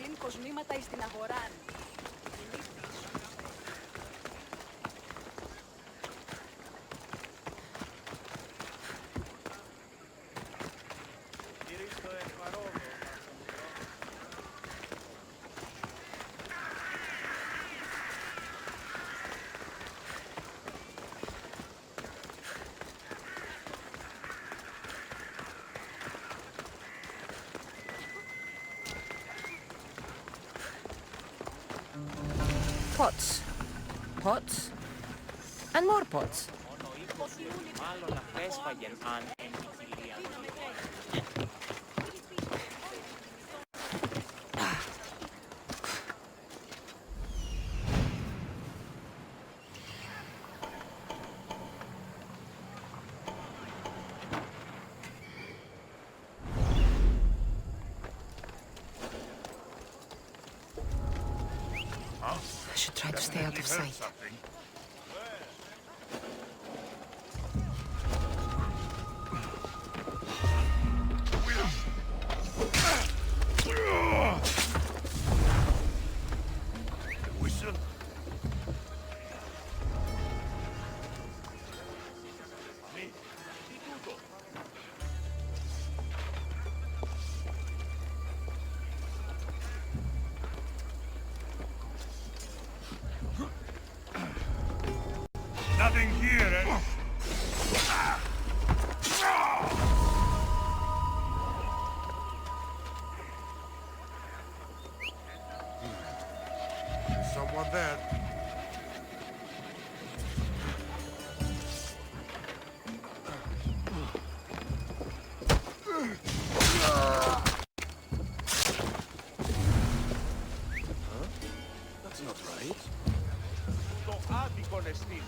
πλην κοσμήματα εις την αγοράν. Pots. Pots. And more pots. I should try to stay out of sight. Nothing here, eh? There's someone there. That's not right. Το άδικο νεστή.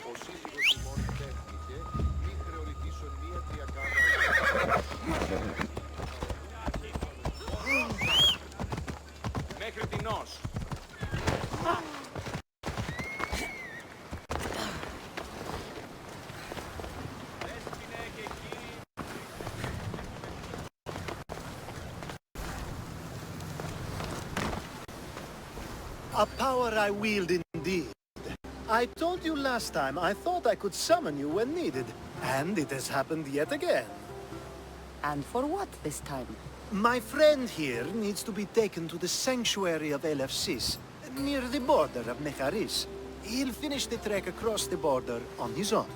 Ο σύζυγος ημών τέχνηκε, μη χρεολιτήσουν μία τριακάρα. Μέχρι τινός. A power I wield indeed. I told you last time I thought I could summon you when needed, and it has happened yet again. And for what this time? My friend here needs to be taken to the sanctuary of Elefsis, near the border of Mecharis. He'll finish the trek across the border on his own.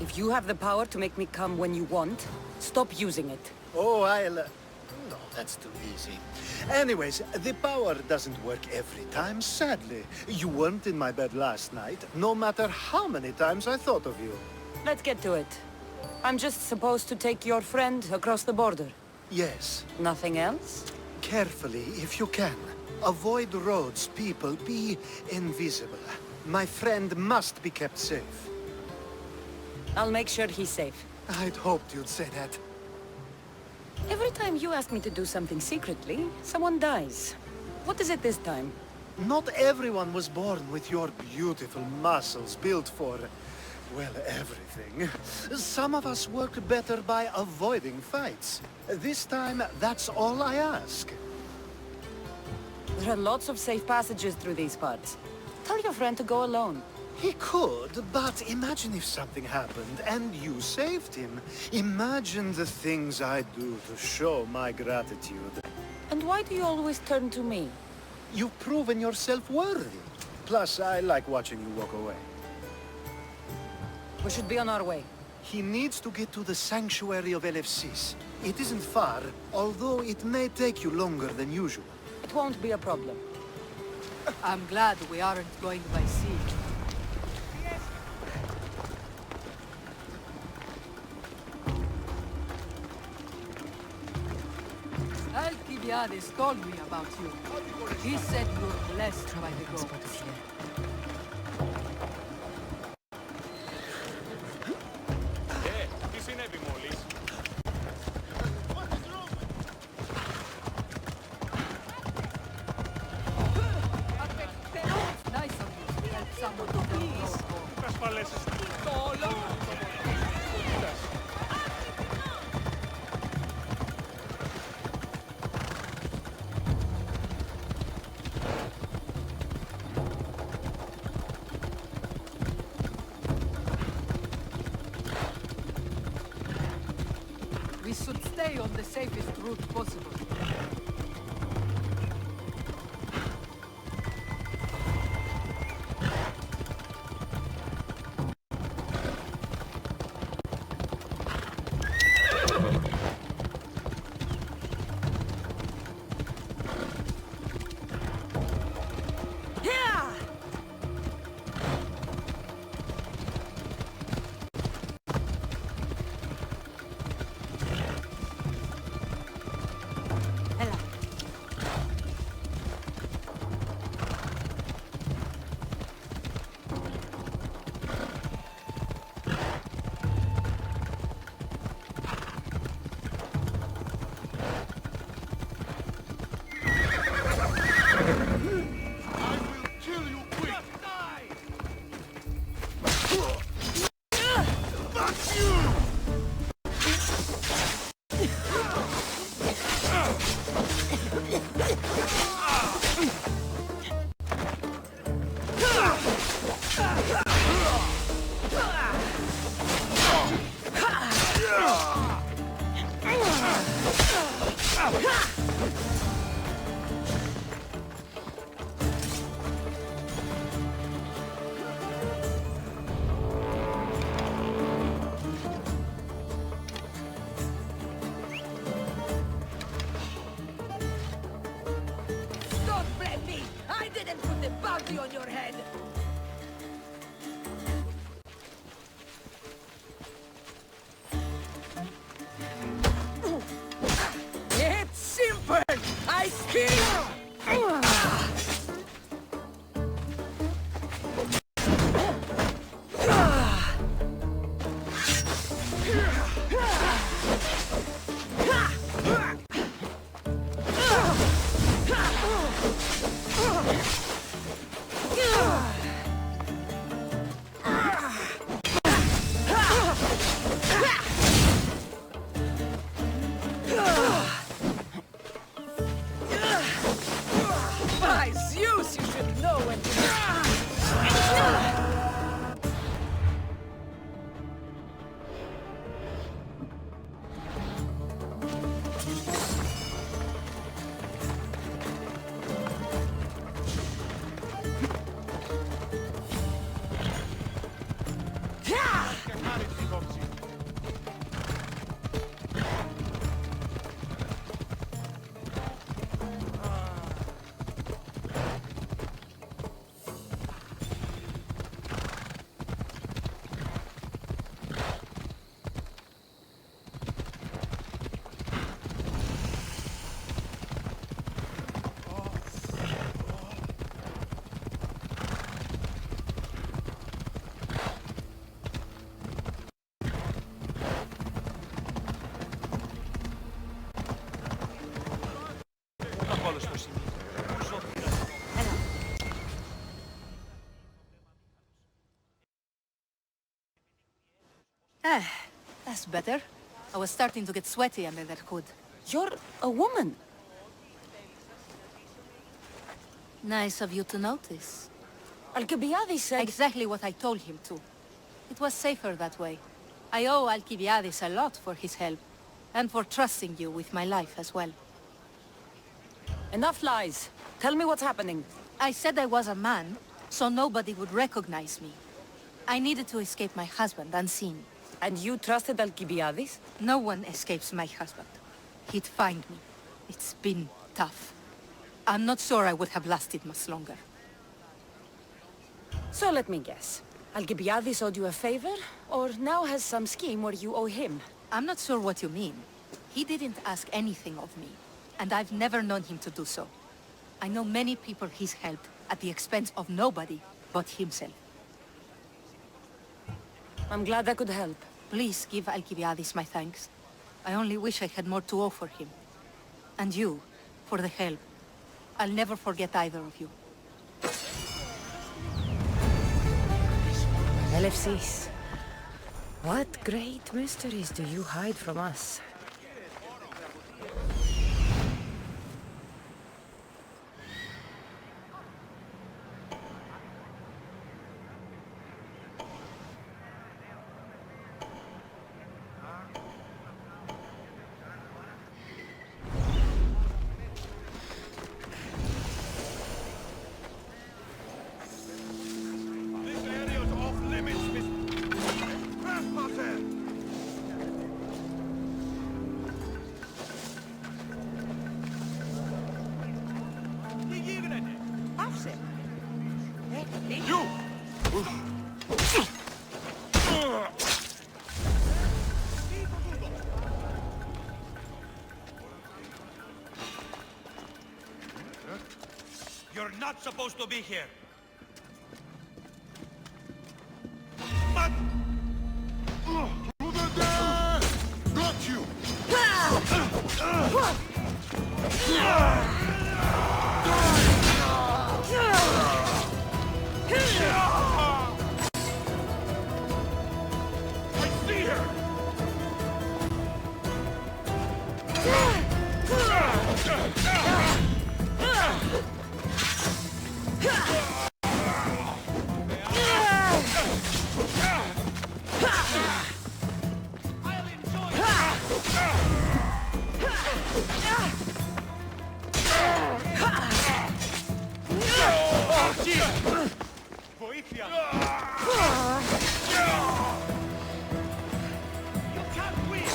If you have the power to make me come when you want, stop using it. Oh, I'll... No, that's too easy. Anyways, the power doesn't work every time, sadly. You weren't in my bed last night, no matter how many times I thought of you. Let's get to it. I'm just supposed to take your friend across the border. Yes. Nothing else? Carefully, if you can. Avoid roads, people. Be invisible. My friend must be kept safe. I'll make sure he's safe. I'd hoped you'd say that. Every time you ask me to do something secretly, someone dies. What is it this time? Not everyone was born with your beautiful muscles built for, well, everything. Some of us worked better by avoiding fights. This time, that's all I ask. There are lots of safe passages through these parts. Tell your friend to go alone. He could, but imagine if something happened and you saved him. Imagine the things I'd do to show my gratitude. And why do you always turn to me? You've proven yourself worthy. Plus, I like watching you walk away. We should be on our way. He needs to get to the sanctuary of Elefsis. It isn't far, although it may take you longer than usual. It won't be a problem. I'm glad we aren't going by sea. Alkibiades told me about you. He said you're blessed by the gods. Τι συνέβη μόλις? Nice of you to help someone who don't know. Ασφαλέσεις. Το όλο. We should stay on the safest route possible. On your head! It's simple! I scream! That's better. I was starting to get sweaty under that hood. You're a woman. Nice of you to notice. Alkibiades said... Exactly what I told him to. It was safer that way. I owe Alkibiades a lot for his help, and for trusting you with my life as well. Enough lies. Tell me what's happening. I said I was a man, so nobody would recognize me. I needed to escape my husband unseen. And you trusted Alkibiades? No one escapes my husband. He'd find me. It's been tough. I'm not sure I would have lasted much longer. So let me guess. Alkibiades owed you a favor, or now has some scheme where you owe him? I'm not sure what you mean. He didn't ask anything of me, and I've never known him to do so. I know many people he's helped at the expense of nobody but himself. I'm glad I could help. Please give Alkibiades my thanks. I only wish I had more to offer him. And you, for the help. I'll never forget either of you. LFCs. What great mysteries do you hide from us? You're not supposed to be here. Got you! I see her! Βοήθεια! You can't win!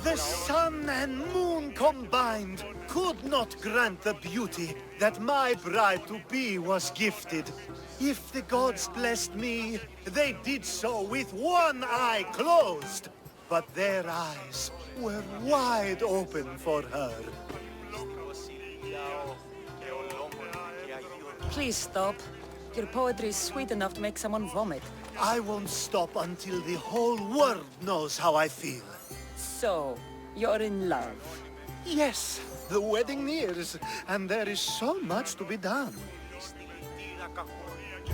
The sun and moon combined could not grant the beauty that my bride-to-be was gifted. If the gods blessed me, they did so with one eye closed. But their eyes were wide open for her. Please stop. Your poetry is sweet enough to make someone vomit. I won't stop until the whole world knows how I feel. So, you're in love. Yes, the wedding nears, and there is so much to be done.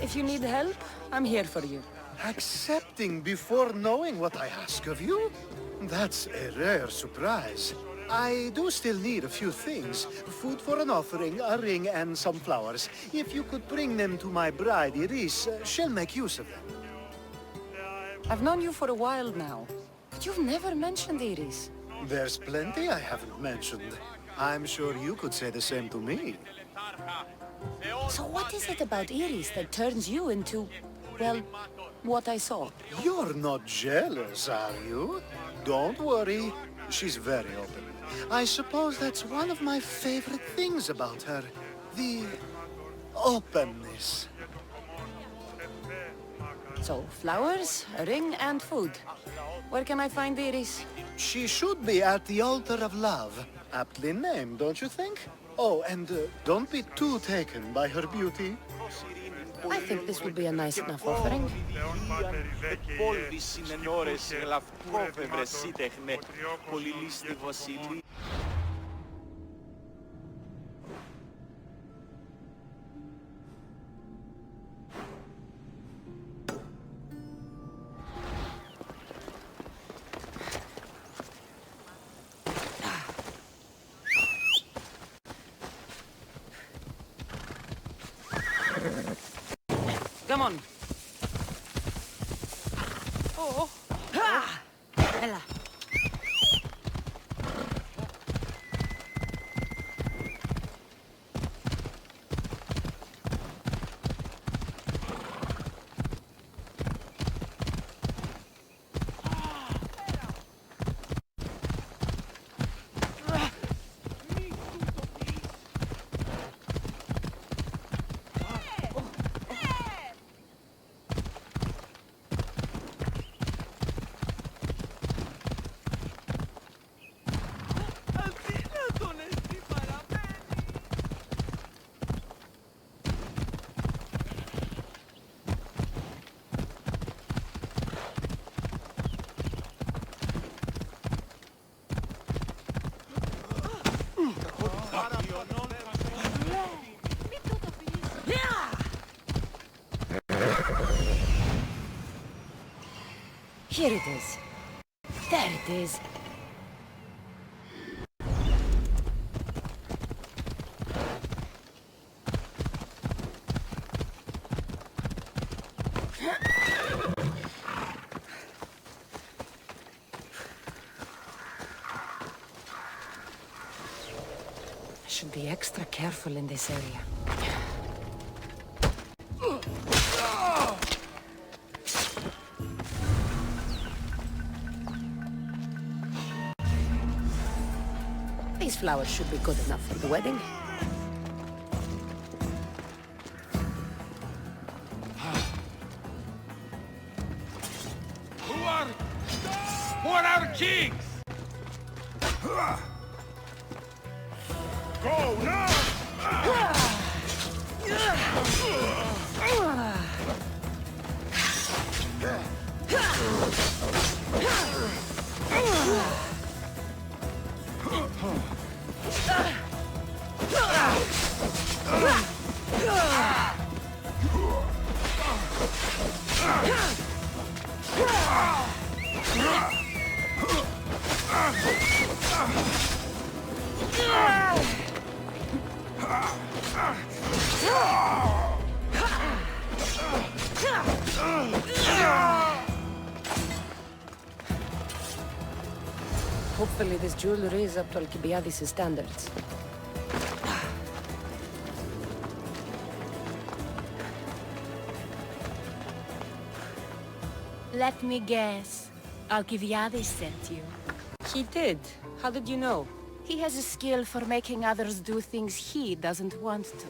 If you need help, I'm here for you. Accepting before knowing what I ask of you? That's a rare surprise. I do still need a few things. Food for an offering, a ring, and some flowers. If you could bring them to my bride, Iris, she'll make use of them. I've known you for a while now, but you've never mentioned Iris. There's plenty I haven't mentioned. I'm sure you could say the same to me. So what is it about Iris that turns you into, well, what I saw? You're not jealous, are you? Don't worry. She's very open. I suppose that's one of my favorite things about her. The openness. So, flowers, a ring, and food. Where can I find Iris? She should be at the altar of love. Aptly named, don't you think? Oh, and don't be too taken by her beauty. I think this would be a nice enough offering. Come on. Oh. Ha! Ella. Here it is. There it is. I should be extra careful in this area. These flowers should be good enough for the wedding. Who are our kings? Go now! Hopefully this jewelry is up to Alkibiades' standards. Let me guess. Alkibiades sent you. He did. How did you know? He has a skill for making others do things he doesn't want to.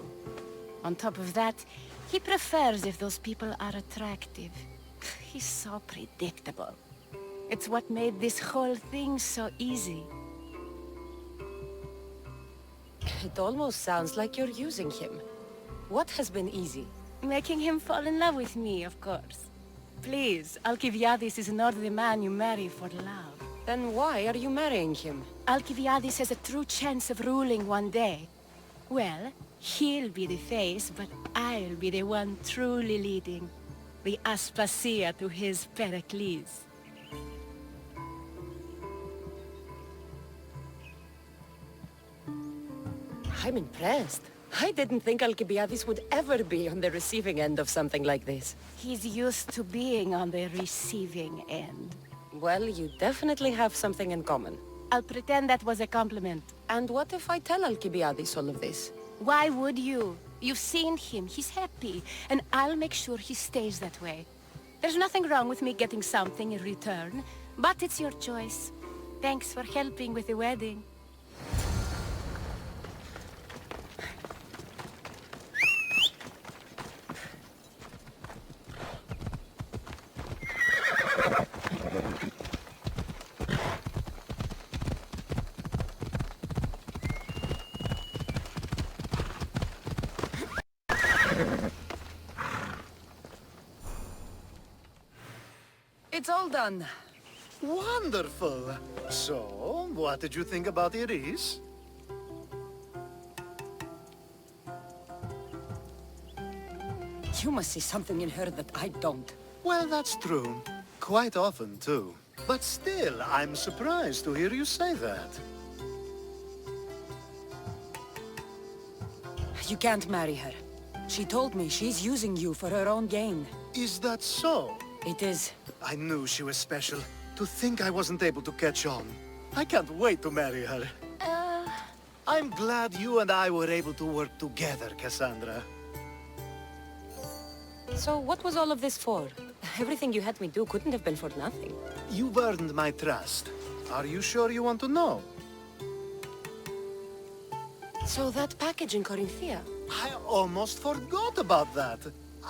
On top of that, he prefers if those people are attractive. He's so predictable. It's what made this whole thing so easy. It almost sounds like you're using him. What has been easy? Making him fall in love with me, of course. Please, Alkibiades is not the man you marry for love. Then why are you marrying him? Alkibiades has a true chance of ruling one day. Well, he'll be the face, but I'll be the one truly leading. The Aspasia to his Pericles. I'm impressed. I didn't think Alkibiades would ever be on the receiving end of something like this. He's used to being on the receiving end. Well, you definitely have something in common. I'll pretend that was a compliment. And what if I tell Alkibiades all of this? Why would you? You've seen him, he's happy, and I'll make sure he stays that way. There's nothing wrong with me getting something in return, but it's your choice. Thanks for helping with the wedding. It's all done. Wonderful. So, what did you think about Iris? You must see something in her that I don't. Well, that's true. Quite often, too. But still, I'm surprised to hear you say that. You can't marry her. She told me she's using you for her own gain. Is that so? It is. I knew she was special. To think I wasn't able to catch on. I can't wait to marry her. I'm glad you and I were able to work together, Kassandra. So what was all of this for? Everything you had me do couldn't have been for nothing. You've earned my trust. Are you sure you want to know? So that package in Corinthia? I almost forgot about that.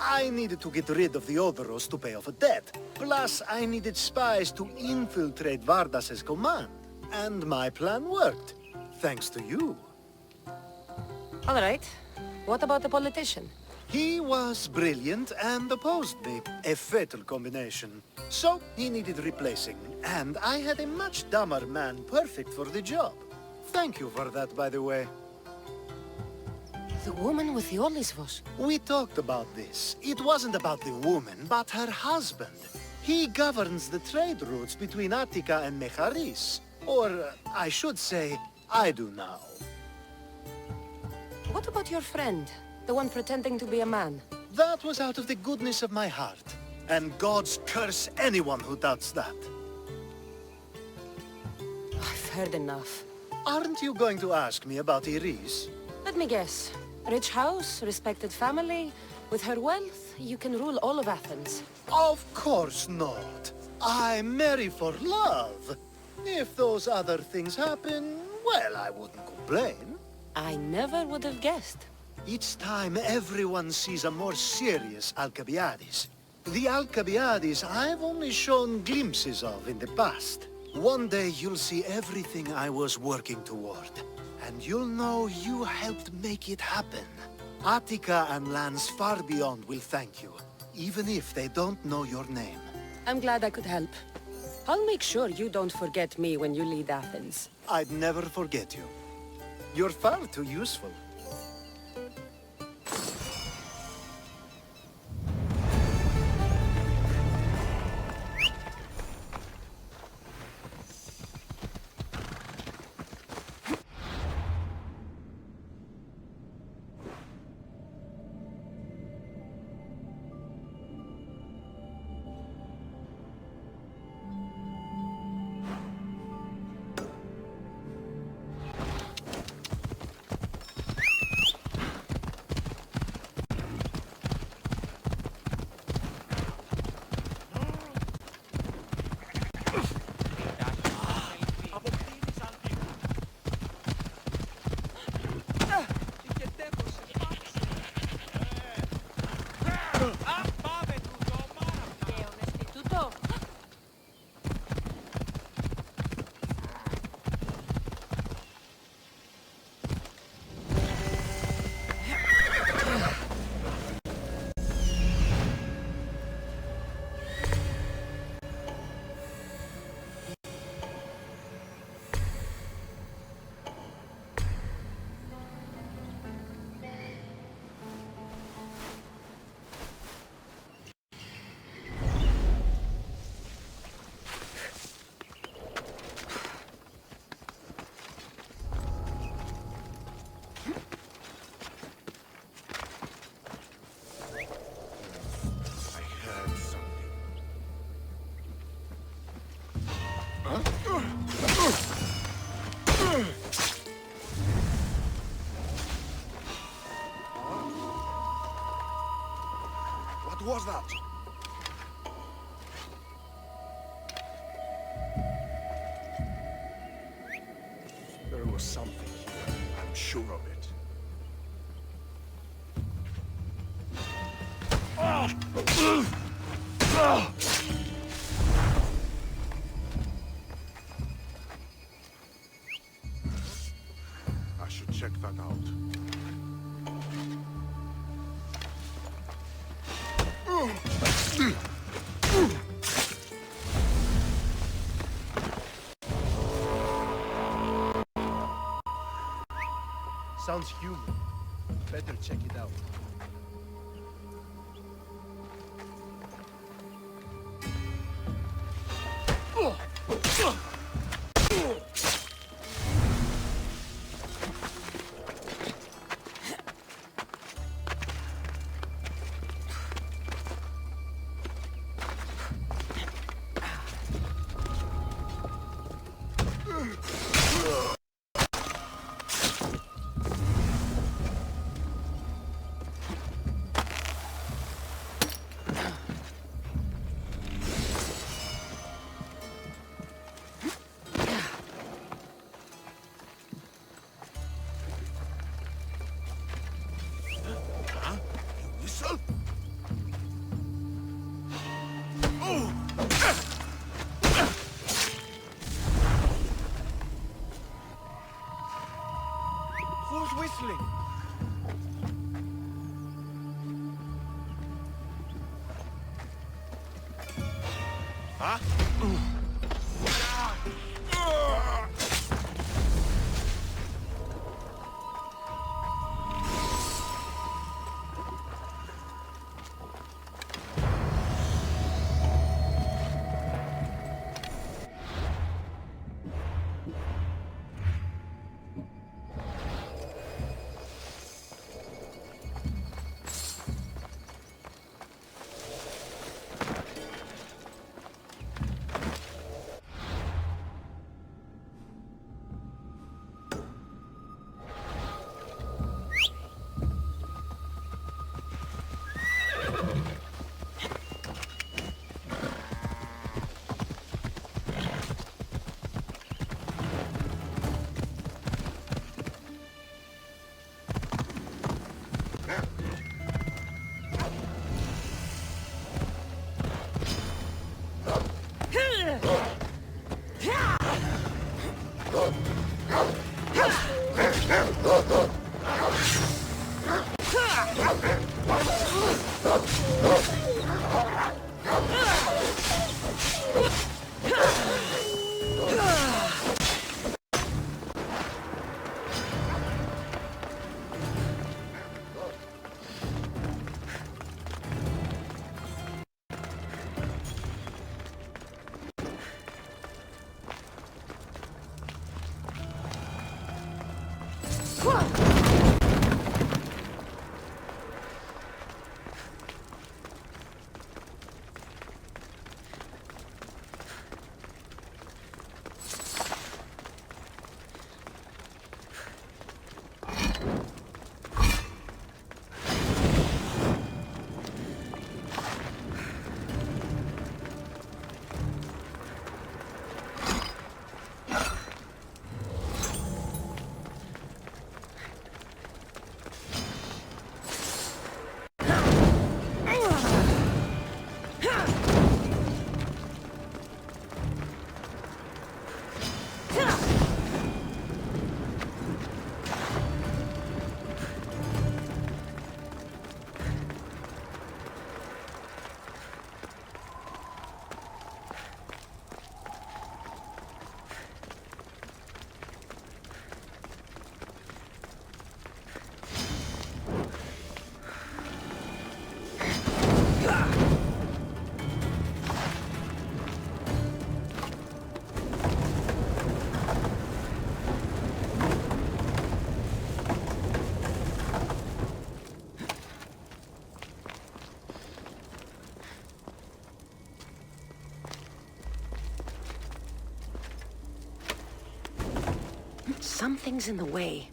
I needed to get rid of the Odoros to pay off a debt. Plus, I needed spies to infiltrate Vardas's command. And my plan worked. Thanks to you. All right. What about the politician? He was brilliant and opposed me. A fatal combination. So, he needed replacing. And I had a much dumber man perfect for the job. Thank you for that, by the way. The woman with the Olisvos. We talked about this. It wasn't about the woman, but her husband. He governs the trade routes between Attika and Mecharis. Or, I should say, I do now. What about your friend? The one pretending to be a man? That was out of the goodness of my heart. And gods curse anyone who doubts that. I've heard enough. Aren't you going to ask me about Iris? Let me guess. Rich house, respected family. With her wealth, you can rule all of Athens. Of course not. I marry for love. If those other things happen, well, I wouldn't complain. I never would have guessed. Each time everyone sees a more serious Alkibiades. The Alkibiades I've only shown glimpses of in the past. One day you'll see everything I was working toward. And you'll know you helped make it happen. Attika and lands far beyond will thank you, even if they don't know your name. I'm glad I could help. I'll make sure you don't forget me when you lead Athens. I'd never forget you. You're far too useful. What was that? There was something here. I'm sure of it. I should check that out. Sounds human. Better check it out. Who's whistling? Huh? Something's in the way.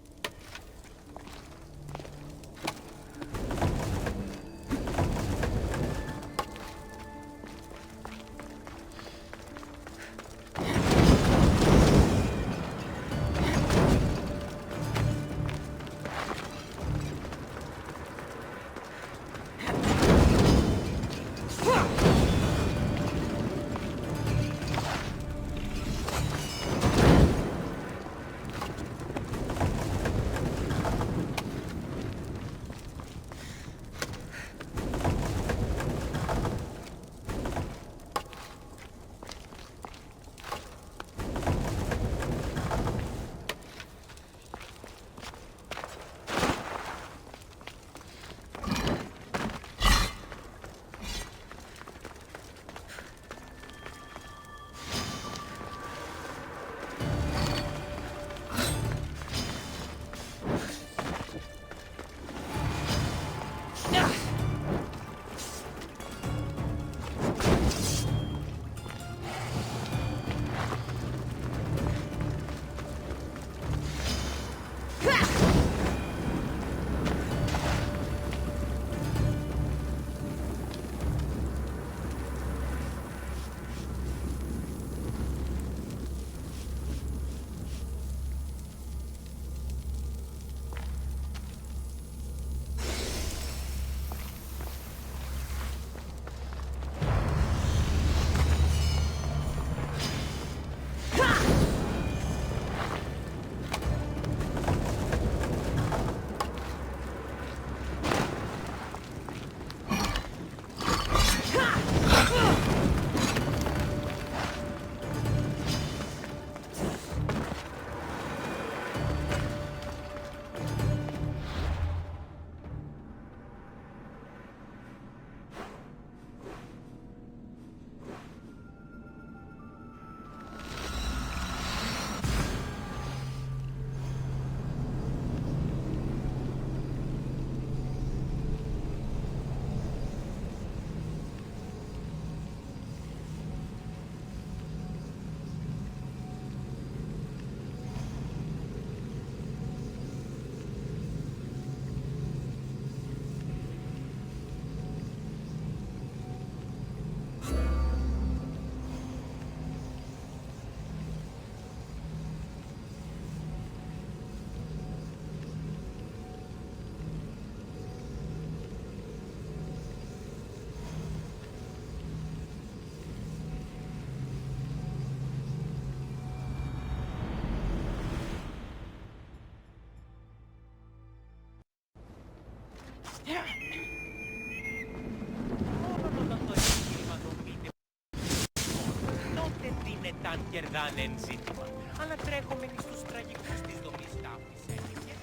Τότε τι είναι ταν κερδάνε ζήτημα. Αλλά τρέχομενοι στους τραγικούς της δομής τάφης έλεγε.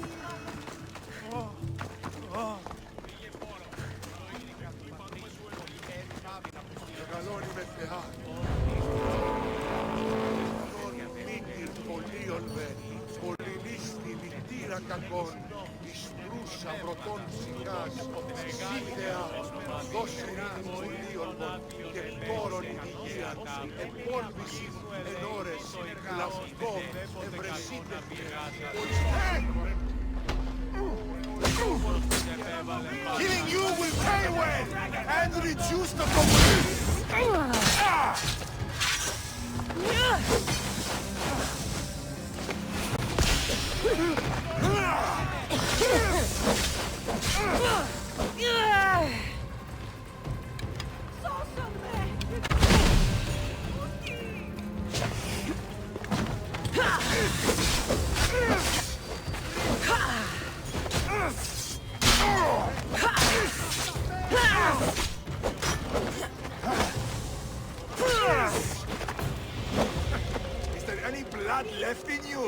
Μεγαλώνει με θεά. Μήτυρ πολίων δε, πολυλίστη λυτήρα κακών, εις τρούσα πρωτών ψυχάς, σύνδεα, δώσε μήνυν πολίων μον, και πόρων η υγεία, επόλβηση εν ώρες, κλαυκό, ευρεσίτε, Killing you will pay well and reduce the population. Is there any blood left in you?